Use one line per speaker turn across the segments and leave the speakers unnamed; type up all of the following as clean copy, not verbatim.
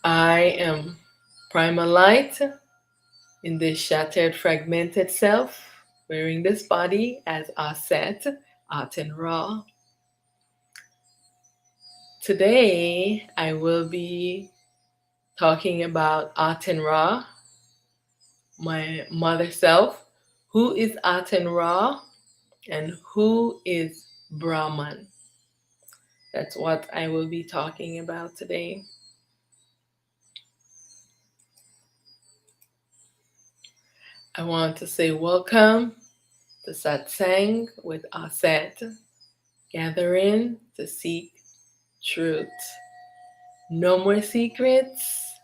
I am primal light in this shattered, fragmented self, wearing this body as Aset, Aten Ra. Today, I will be talking about Aten Ra, my mother self. Who is Aten Ra and who is Brahman? That's what I will be talking about today. I want to say welcome to Satsang with Aset, gathering to seek truth. No more secrets,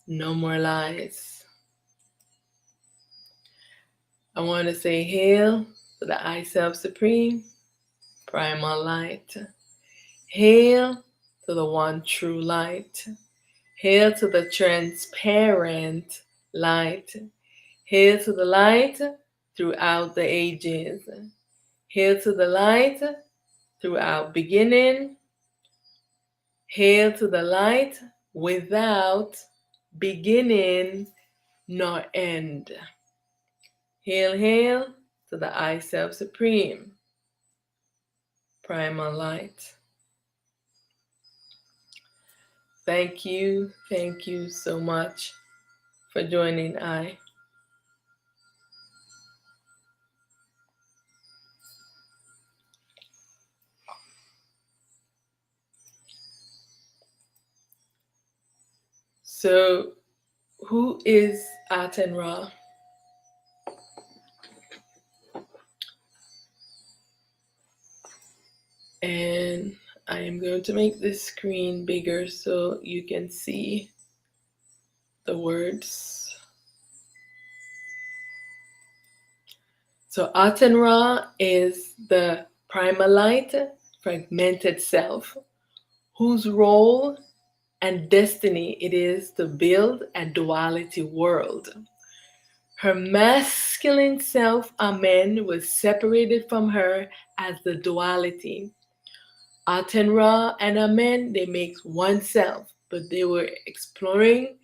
no more lies. I want to say hail to the I Self Supreme, Primal Light. Hail to the one true light. Hail to the transparent light. Hail to the light throughout the ages. Hail to the light throughout beginning. Hail to the light without beginning nor end. Hail, hail to the I Self Supreme, Primal Light. Thank you so much for joining I. So, who is Aten Ra? And I am going to make this screen bigger so you can see the words. So Aten Ra is the primal light, fragmented self, whose role and destiny it is to build a duality world. Her masculine self, Amen, was separated from her as the duality. Aten Ra and Amen, they make one self, but they were exploring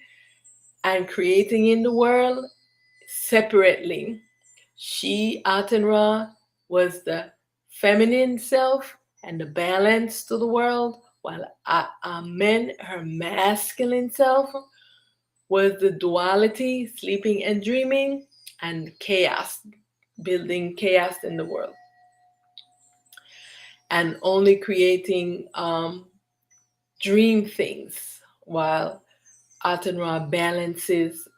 and creating in the world separately. She, Aten Ra, was the feminine self and the balance to the world, while Amen, her masculine self, was the duality, sleeping and dreaming, and chaos, building chaos in the world. And only creating dream things, while Aten Ra balances,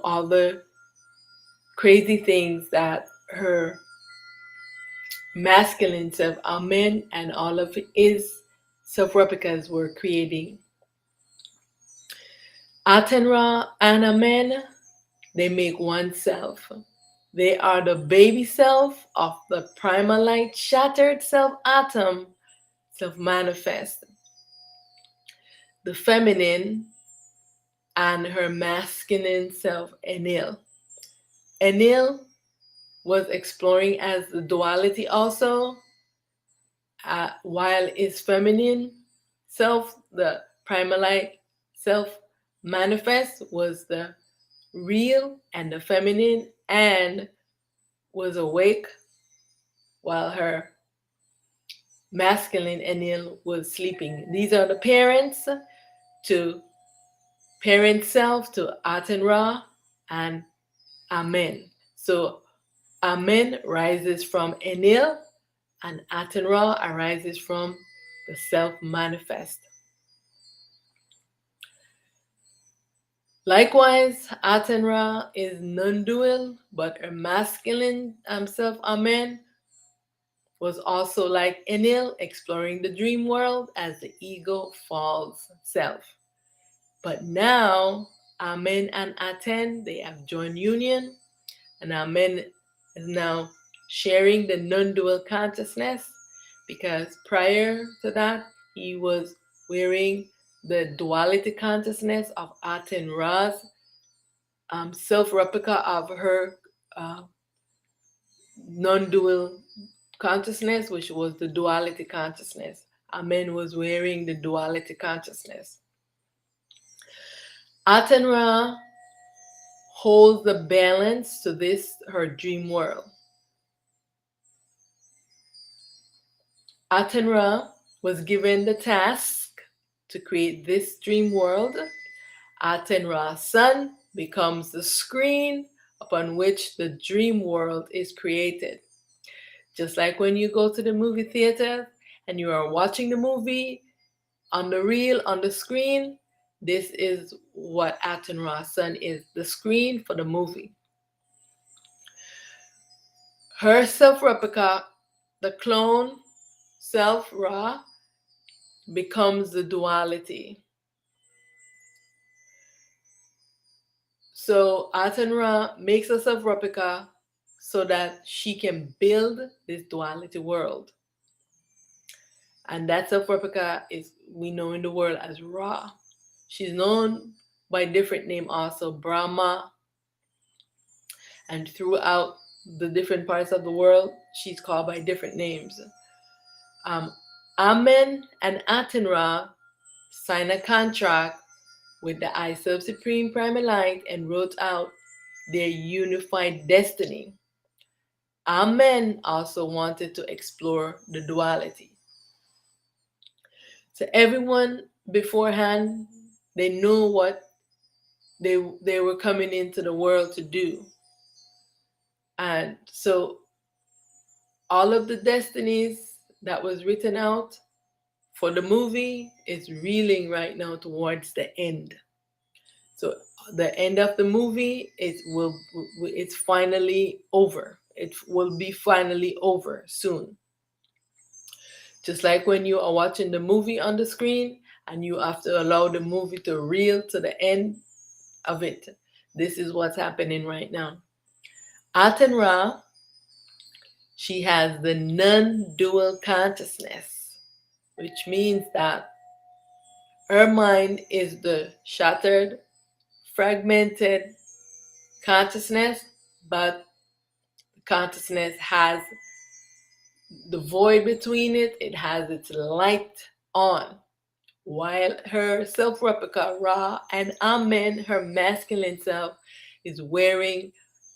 all the crazy things that her masculine self, Amen, and all of his self replicas were creating. Aten Ra and Amen, they make one self. They are the baby self of the primal light, shattered self atom, self manifest. The feminine and her masculine self, Enil. Enil was exploring as the duality also, while his feminine self, the primal light self manifest, was the real and the feminine, and was awake, while her masculine Enil was sleeping. These are the parents to parent self to Aten Ra and Amen. So Amen rises from Enil and Aten Ra arises from the self manifest. Likewise, Aten Ra is non-dual, but her masculine self, Amen, was also like Enil, exploring the dream world as the ego false self. But now, Amen and Aten, they have joined union, and Amen is now sharing the non-dual consciousness, because prior to that, he was wearing the duality consciousness of Aten Ra's self-replica of her non-dual consciousness, which was the duality consciousness. Amen was wearing the duality consciousness. Aten Ra holds the balance to this her dream world. Aten Ra was given the task to create this dream world. Aten Ra's sun becomes the screen upon which the dream world is created. Just like when you go to the movie theater and you are watching the movie on the reel, on the screen, this is what Aten Ra's sun is, the screen for the movie. Her self replica, the clone self Ra, becomes the duality. So Aten Ra makes a self replica so that she can build this duality world. And that self replica is we know in the world as Ra. She's known by different name also, Brahma, and throughout the different parts of the world, she's called by different names. Um, Amen and Aten Ra signed a contract with the I Self Supreme Primal Light and wrote out their unified destiny. Amen also wanted to explore the duality. So everyone beforehand, they knew what they were coming into the world to do. And so all of the destinies that was written out for the movie is reeling right now towards the end. So the end of the movie it's finally over. It will be finally over soon. Just like when you are watching the movie on the screen and you have to allow the movie to reel to the end of it. This is what's happening right now. Aten Ra, she has the non-dual consciousness, which means that her mind is the shattered, fragmented consciousness, but consciousness has the void between it, it has its light on. While her self replica, Ra, and Amen, her masculine self, is wearing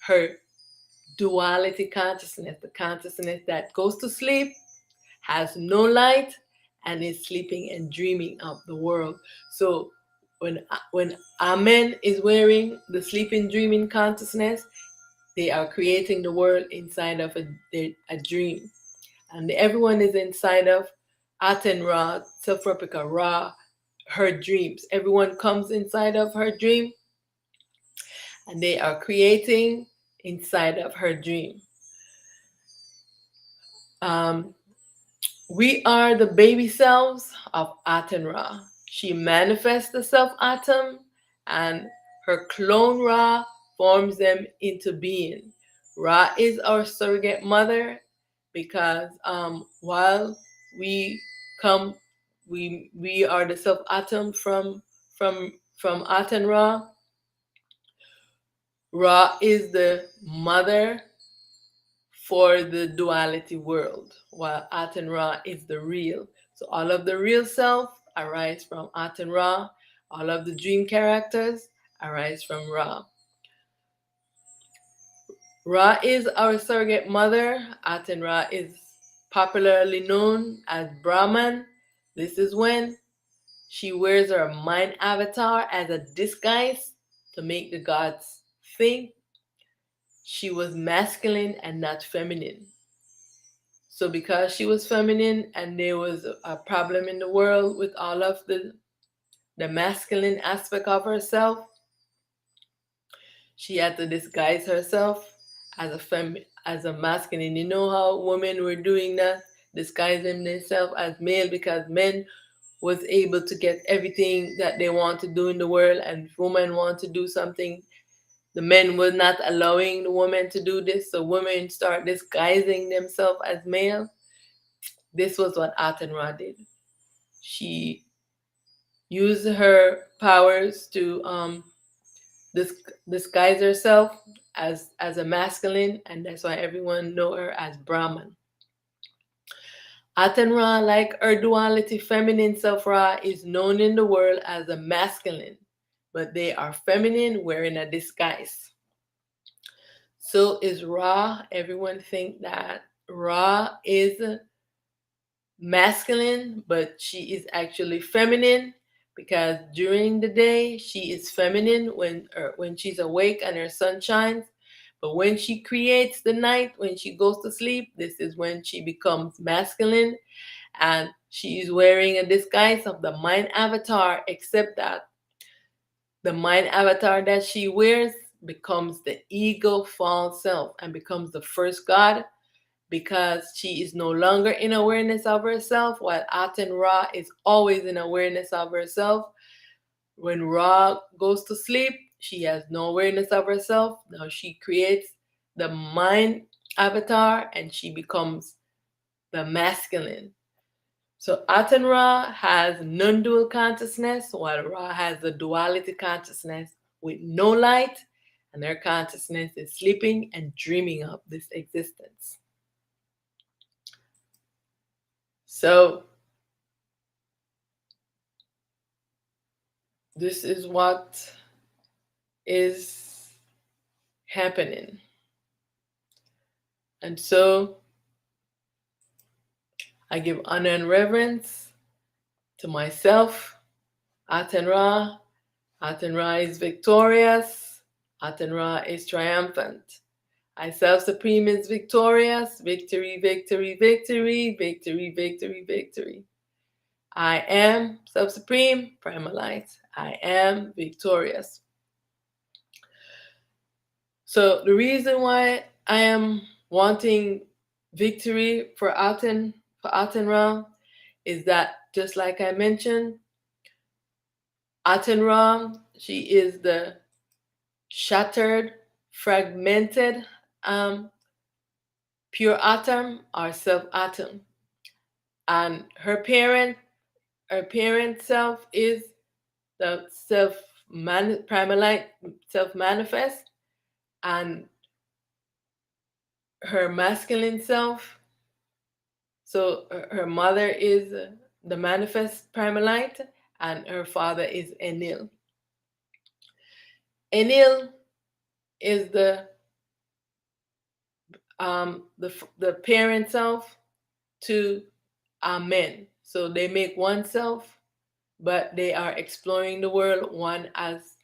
her duality consciousness, the consciousness that goes to sleep, has no light, and is sleeping and dreaming of the world. So when Amen is wearing the sleeping, dreaming consciousness, they are creating the world inside of a dream. And everyone is inside of Aten Ra, self replica Ra, her dreams. Everyone comes inside of her dream and they are creating inside of her dream. We are the baby selves of Aten Ra. She manifests the self atom and her clone Ra forms them into being. Ra is our surrogate mother because while we come, we are the self atom from Aten Ra. Ra is the mother for the duality world, while Aten Ra is the real. So all of the real self arise from Aten Ra. All of the dream characters arise from Ra. Ra is our surrogate mother. Aten Ra is popularly known as Brahman. This is when she wears her mind avatar as a disguise to make the gods think she was masculine and not feminine. So because she was feminine and there was a problem in the world with all of the masculine aspect of herself, she had to disguise herself as a masculine. You know how women were doing that, disguising themselves as male because men was able to get everything that they want to do in the world, and if women want to do something, the men were not allowing the women to do this, so women start disguising themselves as male. This was what Aten Ra did. She used her powers to disguise herself as a masculine, and that's why everyone know her as Brahman. Aten Ra, like her duality feminine self Ra, is known in the world as a masculine but they are feminine wearing a disguise. So is Ra. Everyone think that Ra is masculine, but she is actually feminine, because during the day she is feminine when she's awake and her sun shines. But when she creates the night, when she goes to sleep, this is when she becomes masculine, and she is wearing a disguise of the mind avatar, except that the mind avatar that she wears becomes the ego false self and becomes the first god, because she is no longer in awareness of herself, while Aten Ra is always in awareness of herself. When Ra goes to sleep, she has no awareness of herself. Now she creates the mind avatar and she becomes the masculine. So Aten Ra has non-dual consciousness, while Ra has the duality consciousness with no light, and their consciousness is sleeping and dreaming of this existence. So this is what is happening. And so I give honor and reverence to myself, Aten Ra. Aten Ra is victorious. Aten Ra is triumphant. I Self Supreme is victorious. Victory, victory, victory, victory, victory, victory. I am Self Supreme, Primal Light. I am victorious. So the reason why I am wanting victory for Aten Ra is that, just like I mentioned, Aten Ra, she is the shattered, fragmented, pure atom or self atom, and her parent self is the primal light, self manifest, and her masculine self. So her mother is the manifest primal light, and her father is Enil. Enil is the parent self to Amen. So they make one self, but they are exploring the world, one as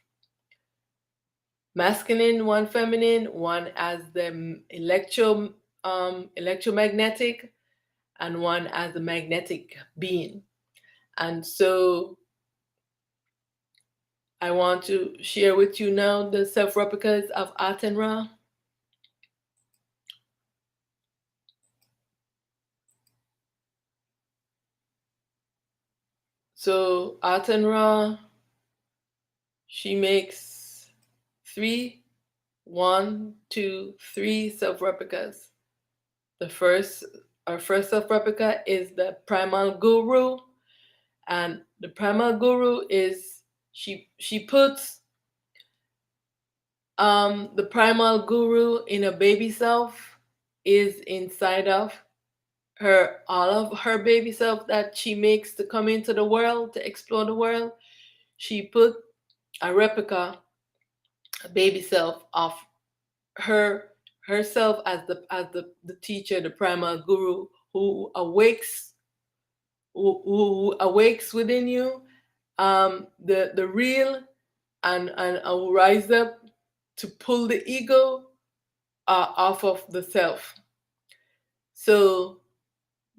masculine, one feminine, one as the electromagnetic, and one as a magnetic being. And so I want to share with you now the self-replicas of Aten Ra. So Aten Ra, she makes three, one, two, three self-replicas. Our first self-replica is the Primal Guru, and the Primal Guru is she puts the Primal Guru in a baby self, is inside of her, all of her baby self that she makes to come into the world, to explore the world. She put a replica, a baby self of herself as the teacher, the Primal Guru, who awakes who awakes within you the real, and will rise up to pull the ego off of the self. So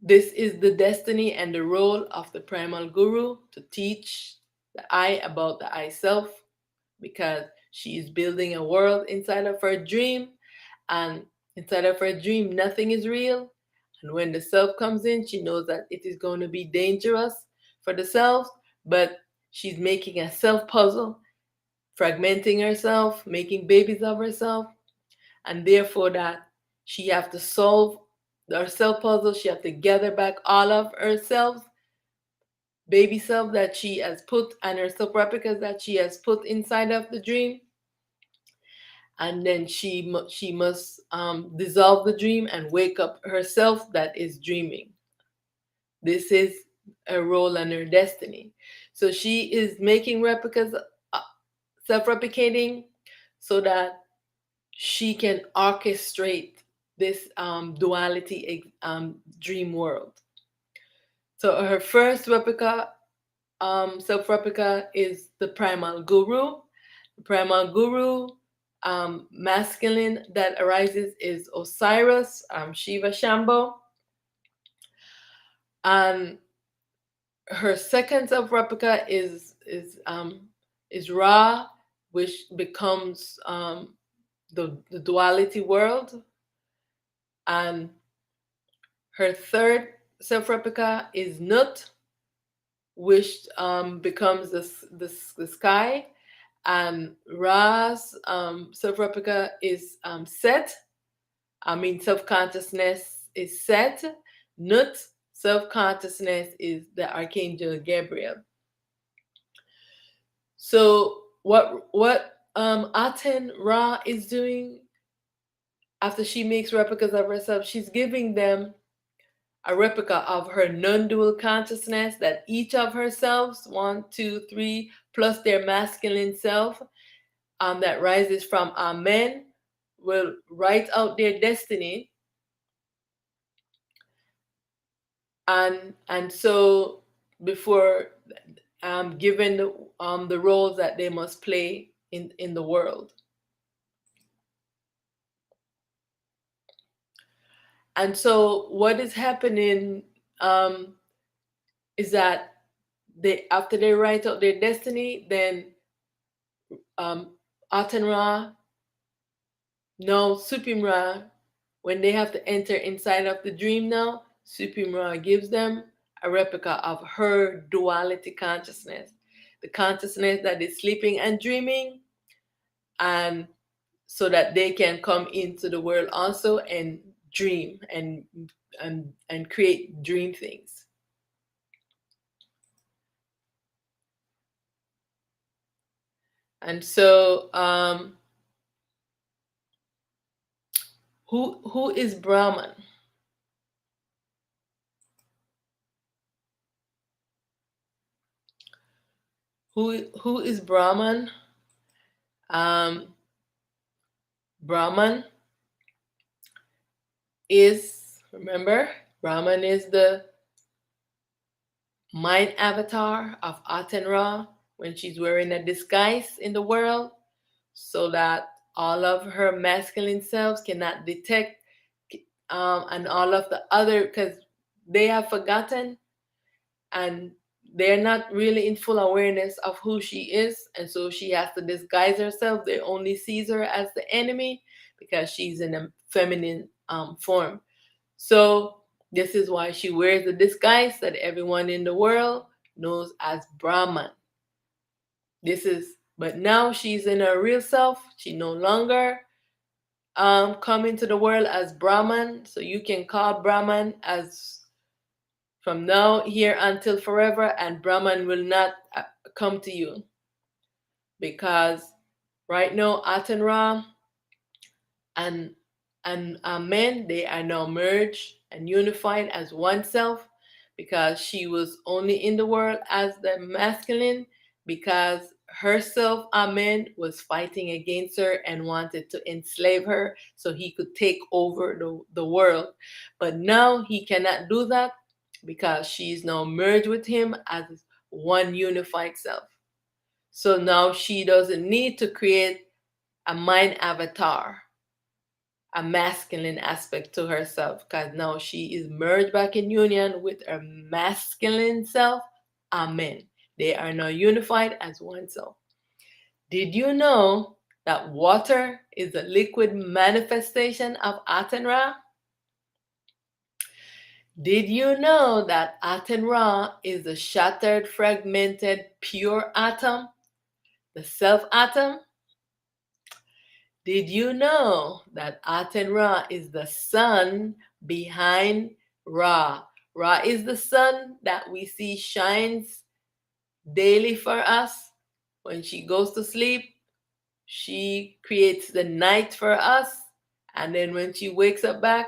this is the destiny and the role of the Primal Guru, to teach the I about the I self, because she is building a world inside of her dream, and inside of her dream nothing is real. And when the self comes in, she knows that it is going to be dangerous for the self, but she's making a self puzzle, fragmenting herself, making babies of herself, and therefore that she have to solve her self puzzle. She have to gather back all of herself, baby self that she has put, and her self replicas that she has put inside of the dream, and then she must dissolve the dream and wake up herself that is dreaming. This is her role and her destiny. So she is making replicas self-replicating so that she can orchestrate this duality dream world. So her first replica, self-replica, is the primal guru. The primal guru, masculine that arises is Osiris, Shiva Shambho. And her second self-replica is Ra, which becomes the duality world. And her third self-replica is Nut, which becomes the sky. And Ra's self-replica is Set. Self-consciousness is Set. Nut, self-consciousness, is the Archangel Gabriel. So what Aten Ra is doing after she makes replicas of herself, she's giving them a replica of her non-dual consciousness, that each of herselves, 1, 2, 3, plus their masculine self, that rises from Amen, will write out their destiny. And so before given the roles that they must play in the world. And so what is happening is that after they write out their destiny, then Aten Ra, no, Supreme Ra, when they have to enter inside of the dream now, Supreme Ra gives them a replica of her duality consciousness, the consciousness that is sleeping and dreaming, and so that they can come into the world also and dream and create dream things. And so who is Brahman? Who is Brahman? Brahman is, remember, Brahman is the mind avatar of Aten Ra when she's wearing a disguise in the world, so that all of her masculine selves cannot detect, and all of the other, because they have forgotten and they're not really in full awareness of who she is, and so she has to disguise herself. They only sees her as the enemy because she's in a feminine form. So this is why she wears the disguise that everyone in the world knows as Brahman. But now she's in her real self. She no longer come into the world as Brahman. So you can call Brahman as from now, here until forever, and Brahman will not come to you. Because right now, Aten Ra and Amen, they are now merged and unified as one self, because she was only in the world as the masculine, because herself, Amen, was fighting against her and wanted to enslave her so he could take over the world. But now he cannot do that because she's now merged with him as one unified self. So now she doesn't need to create a mind avatar, a masculine aspect to herself, because now she is merged back in union with her masculine self. Amen. They are now unified as one self. Did you know that water is a liquid manifestation of Aten Ra? Did you know that Aten Ra is a shattered, fragmented, pure atom, the self atom? Did you know that Aten Ra is the sun behind Ra? Ra is the sun that we see shines daily for us. When she goes to sleep, she creates the night for us. And then when she wakes up back,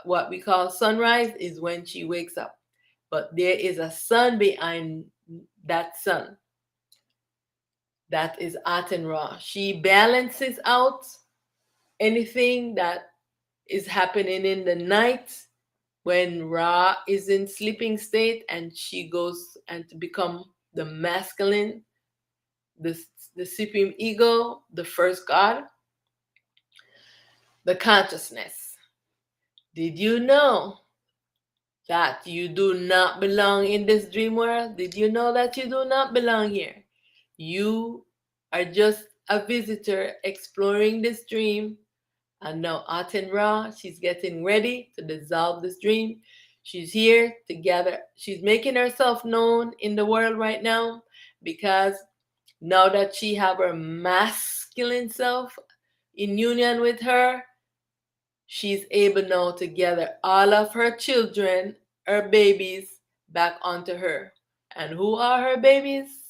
what we call sunrise is when she wakes up. But there is a sun behind that sun That is Aten Ra. She balances out anything that is happening in the night when Ra is in sleeping state, and she goes and to become the masculine, the, the supreme ego, the first God, the consciousness. Did you know that you do not belong in this dream world? Did you know that you do not belong here? You are just a visitor exploring this dream. And now Aten Ra, she's getting ready to dissolve this dream. She's here to gather. She's making herself known in the world right now, because now that she have her masculine self in union with her, she's able now to gather all of her children, her babies, back onto her. And who are her babies?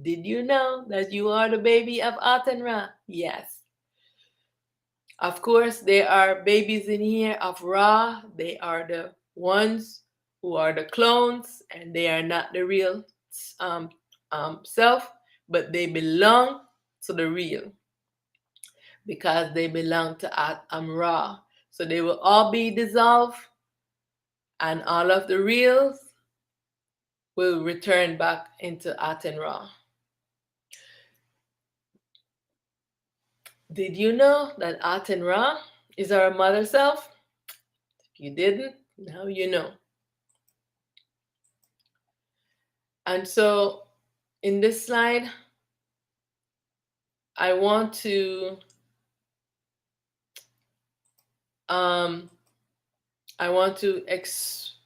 Did you know that you are the baby of Aten Ra? Yes. Of course, there are babies in here of Ra. They are the ones who are the clones, and they are not the real um, self, but they belong to the real, because they belong to Ra. So they will all be dissolved, and all of the reals will return back into Aten Ra. Did you know that Aten Ra is our mother self? If you didn't, now you know. And so in this slide, I want to explain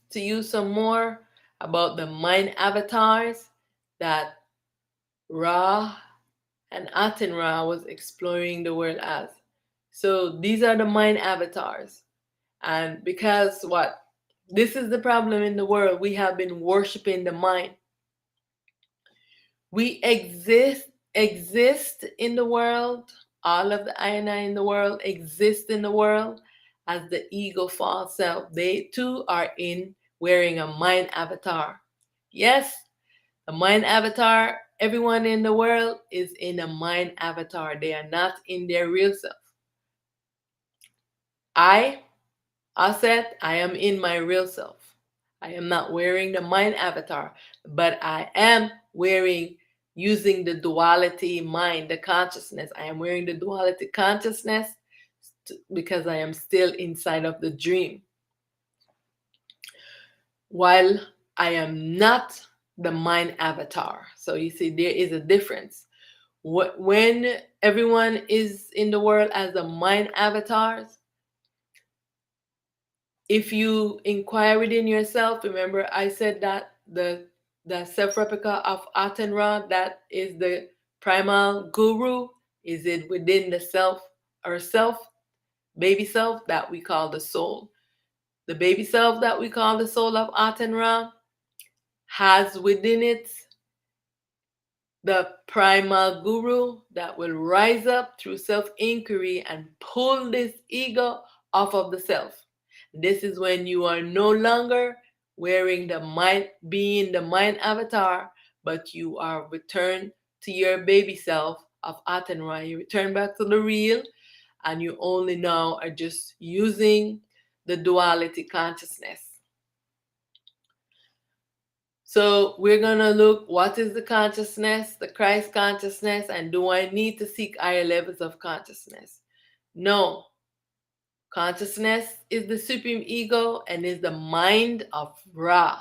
to you some more about the mind avatars that Ra and Aten Ra was exploring the world as. So these are the mind avatars. And because what? This is the problem in the world. We have been worshiping the mind. We exist in the world. All of the I and I in the world exist in the world as the ego false self. They too are in wearing a mind avatar. Yes, a mind avatar. Everyone in the world is in a mind avatar. They are not in their real self. I said I am in my real self. I am not wearing the mind avatar, but I am using the duality mind, the consciousness. I am wearing the duality consciousness because I am still inside of the dream. While I am not the mind avatar. So you see, there is a difference. When everyone is in the world as the mind avatars, if you inquire within yourself, remember I said that the self-replica of Aten Ra, that is the primal guru, is it within the self or self, baby self that we call the soul. The baby self that we call the soul of Aten Ra has within it the primal guru that will rise up through self-inquiry and pull this ego off of the self. This is when you are no longer wearing the mind, being the mind avatar, but you are returned to your baby self of Aten Ra. You return back to the real, and you only now are just using the duality consciousness. So we're going to look, what is the consciousness, the Christ consciousness, and do I need to seek higher levels of consciousness? No. Consciousness is the supreme ego and is the mind of Ra.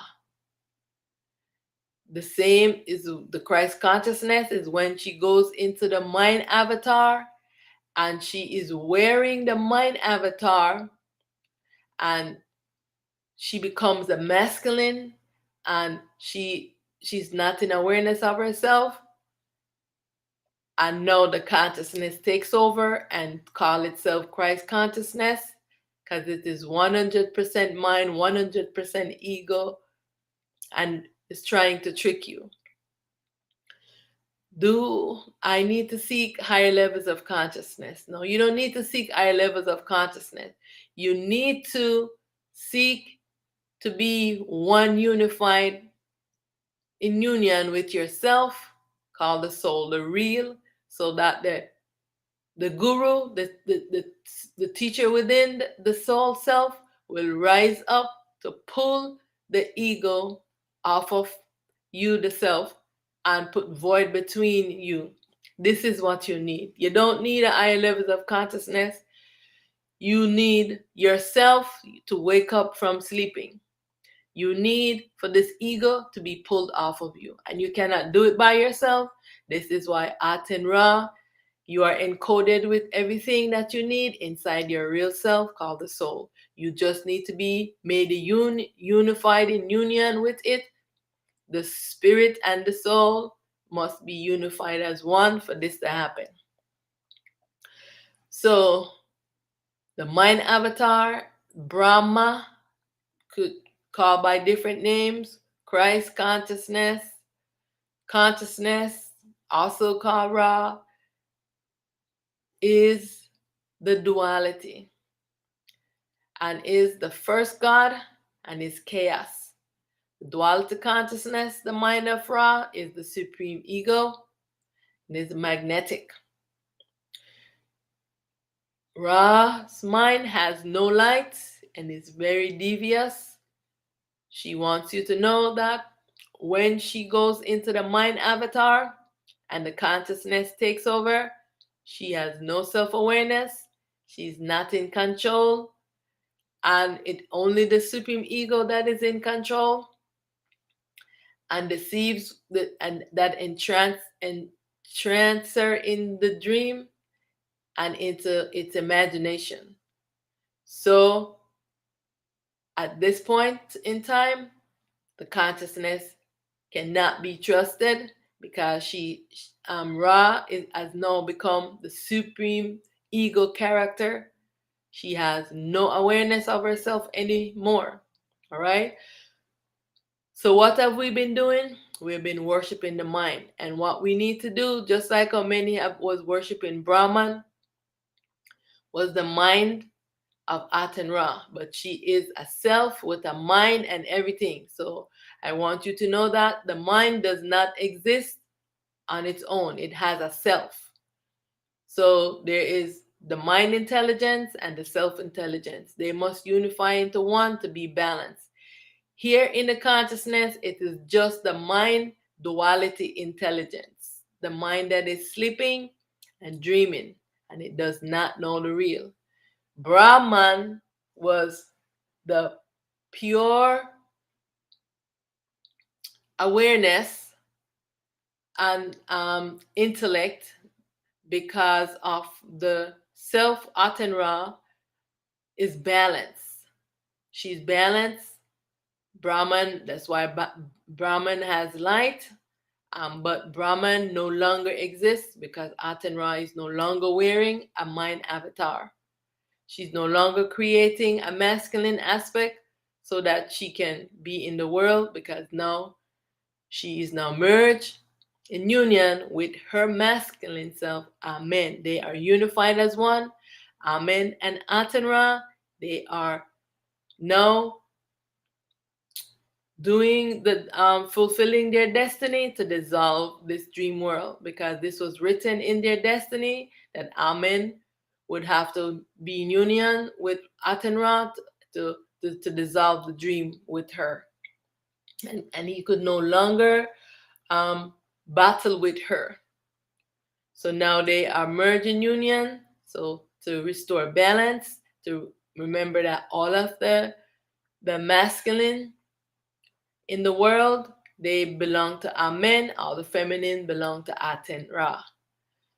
The same is the Christ consciousness is when she goes into the mind avatar and she is wearing the mind avatar and she becomes a masculine and she's not in awareness of herself. And now the consciousness takes over and call itself Christ consciousness, because it is 100% mind, 100% ego, and is trying to trick you. Do I need to seek higher levels of consciousness? No, you don't need to seek higher levels of consciousness. You need to seek to be one unified in union with yourself, called the soul, the real, so that the guru, the teacher within the soul self will rise up to pull the ego off of you, the self, and put void between you. This is what you need. You don't need a higher levels of consciousness. You need yourself to wake up from sleeping. You need for this ego to be pulled off of you. And you cannot do it by yourself. This is why Aten Ra, you are encoded with everything that you need inside your real self called the soul. You just need to be made unified in union with it. The spirit and the soul must be unified as one for this to happen. So the mind avatar, Brahma, could call by different names, Christ consciousness, also called Ra, is the duality and is the first God and is chaos. The duality consciousness, the mind of Ra, is the supreme ego and is magnetic. Ra's mind has no light and is very devious. She wants you to know that when she goes into the mind avatar and the consciousness takes over, she has no self-awareness. She's not in control. And it only the supreme ego that is in control and deceives and that entrance her in the dream and into its imagination. So at this point in time, the consciousness cannot be trusted because Ra has now become the supreme ego character. She has no awareness of herself anymore. All right. So what have we been doing? We've been worshiping the mind, and what we need to do, just like how many was worshiping Brahman, was the mind of Aten Ra, but she is a self with a mind and everything. So I want you to know that the mind does not exist on its own. It has a self. So there is the mind intelligence and the self intelligence. They must unify into one to be balanced. Here in the consciousness, it is just the mind duality intelligence, the mind that is sleeping and dreaming, and it does not know the real. Brahman was the pure awareness and intellect because of the self Aten Ra is balanced. She's balanced. Brahman, that's why Brahman has light, but Brahman no longer exists because Aten Ra is no longer wearing a mind avatar. She's no longer creating a masculine aspect so that she can be in the world because now she is now merged in union with her masculine self. Amen. They are unified as one. Amen. And Aten Ra, they are now doing the fulfilling their destiny to dissolve this dream world because this was written in their destiny that Amen would have to be in union with Aten Ra to dissolve the dream with her, and he could no longer battle with her. So now they are merged in union. So to restore balance, to remember that all of the masculine in the world, they belong to Amen. All the feminine belong to Aten Ra.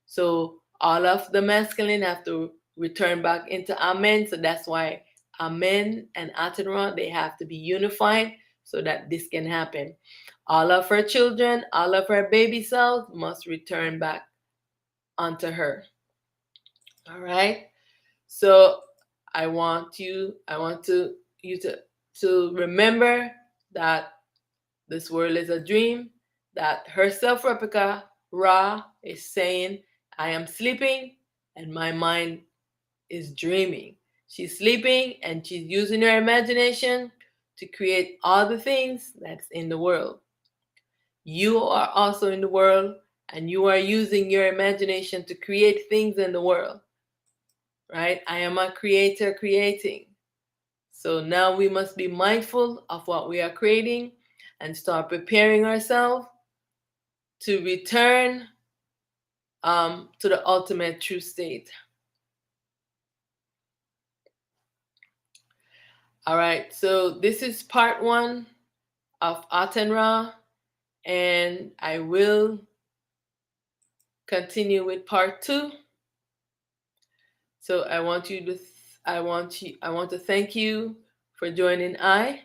So all of the masculine have to return back into Amen. So that's why Amen and Aten Ra, they have to be unified so that this can happen. All of her children, all of her baby cells must return back unto her. All right. So I want you to remember that this world is a dream, that her self-replica, Ra, is saying, I am sleeping and my mind is dreaming. She's sleeping and she's using her imagination to create all the things that's in the world. You are also in the world, and you are using your imagination to create things in the world, right? I am a creator creating. So now we must be mindful of what we are creating and start preparing ourselves to return to the ultimate true state. All right, so this is part one of Aten Ra, and I will continue with part two. So I want to thank you for joining I.